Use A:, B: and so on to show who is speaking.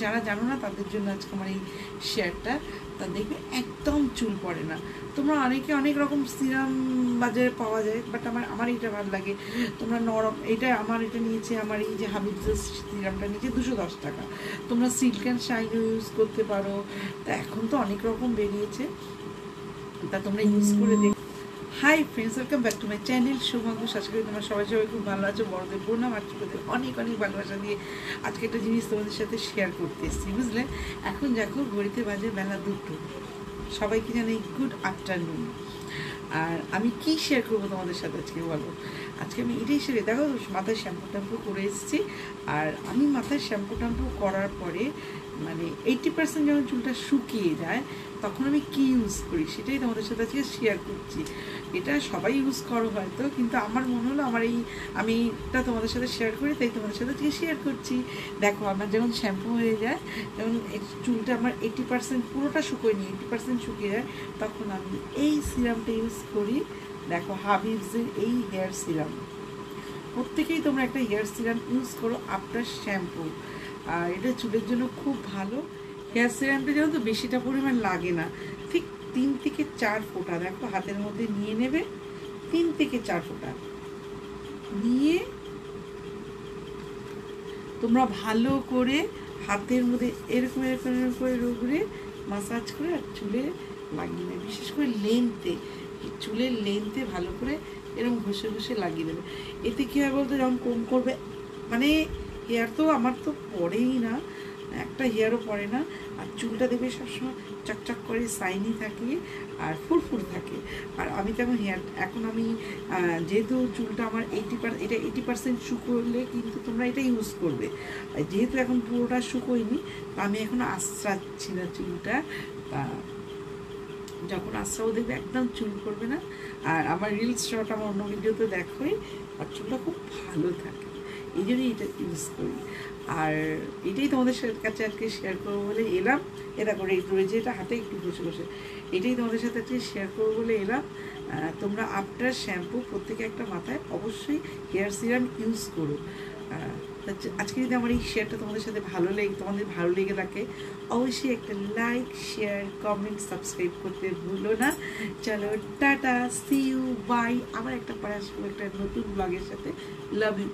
A: যারা জানো না তাদের জন্য আজকে আমার এই শেয়ারটা। তা দেখবে একদম চুল পড়ে না। তোমরা অনেকে অনেক রকম সিরাম বাজারে পাওয়া যায়, বাট আমার এটা ভালো লাগে। তোমরা নরম এটা নিয়েছে, আমার এই যে হাবিবস সিরামটা নিয়েছে 210 টাকা। তোমরা সিল্ক অ্যান্ড শাইনও ইউজ করতে পারো। তা এখন তো অনেক রকম বেরিয়েছে, তা তোমরা ইউজ করে দেখ। Hi friends, welcome back to my channel Shubhankush. আশা করি তোমরা সবাই খুব ভালো আছো। বড়দের প্রণাম, আর ছোটদের অনেক অনেক ভালোবাসা দিয়ে আজকে একটা জিনিস তোমাদের সাথে শেয়ার করতে এসেছি, বুঝলে। এখন দেখো ঘড়িতে বাজে বেলা 2টো। সবাইকে জানাই গুড আফটারনুন। আর আমি কি শেয়ার করবো তোমাদের সাথে আজকে বলো। আজকে আমি এটাই শেয়ার, দেখো মাথায় শ্যাম্পু ট্যাম্পু করে এসেছি। আর আমি মাথায় শ্যাম্পু ট্যাম্পু করার পরে মানে 80% যখন চুলটা শুকিয়ে যায় তখন আমি কি ইউজ করি সেটাই তোমাদের সাথে আজকে শেয়ার করছি। এটা সবাই ইউজ করো হয়তো, কিন্তু আমার মনে হলো আমি এটা তোমাদের সাথে শেয়ার করি, তাই তোমাদের সাথে আজকে শেয়ার করছি। দেখো আমার যখন শ্যাম্পু হয়ে যায়, যখন চুলটা আমার 80% পুরোটা শুকোয়নি, 80% শুকিয়ে যায়, তখন আমি এই সিরামটা ইউজ করি। দেখো হাবিবসের এই হেয়ার সিরাম। প্রত্যেকেই তোমরা একটা হেয়ার সিরাম ইউজ করো আফটার শ্যাম্পু। আর এটা চুলের জন্য খুব ভালো। হেয়ার সিরামটা যেন তো বেশিটা পরিমাণ লাগে না, ঠিক 3 থেকে 4 ফোঁটা দেখো হাতের মধ্যে নিয়ে নেবে। 3 থেকে 4 ফোঁটা নিয়ে তোমরা ভালো করে হাতের মধ্যে এরকম এরকম এরকম করে রগড়ে মাসাজ করে আর চুলে লাগিয়ে নেবে। বিশেষ করে লেন্থে, চুলের লেন্থে ভালো করে এরকম ঘষে ঘষে লাগিয়ে দেবে। এতে কী হয় বলতে, যখন কম করবে, মানে হেয়ার তো আমার তো পড়েই না, একটা হেয়ারও পড়ে না। আর চুলটা দেখবে সবসময় চকচক করে শাইনি থাকে আর ফুরফুর থাকে। আর আমি তেমন এখন আমি যেহেতু চুলটা আমার 80% শুকোলে কিন্তু তোমরা এটা ইউজ করবে। যেহেতু এখন পুরোটা শুকোয়নি, আমি এখন আশ্রাচ্ছি না চুলটা। যখন আশ্রাও দেখবে একদম চুল করবে না। আর আমার রিলস শর্ট আমার অন্য ভিডিওতে দেখোই, আর চুলটা খুব ভালো থাকে, এই জন্যই এটা ইউজ করি। আর এটাই তোমাদের কাছে আজকে শেয়ার করবো বলে এলাম। এটা করে একটু রয়েছে, এটা হাতে একটু ঘষে ঘষে, এটাই তোমাদের সাথে আজকে শেয়ার করবো বলে এলাম। তোমরা আফটার শ্যাম্পু প্রত্যেকে একটা মাথায় অবশ্যই হেয়ার সিরাম ইউজ করো। আজকে যদি আমার এই শেয়ারটা তোমাদের ভালো লেগে থাকে, অবশ্যই একটা লাইক, শেয়ার, কমেন্ট, সাবস্ক্রাইব করতে ভুলো না। চলো টাটা, সি ইউ, বাই। আবার একটা পরে আসবো একটা নতুন ব্লগের সাথে। Love you.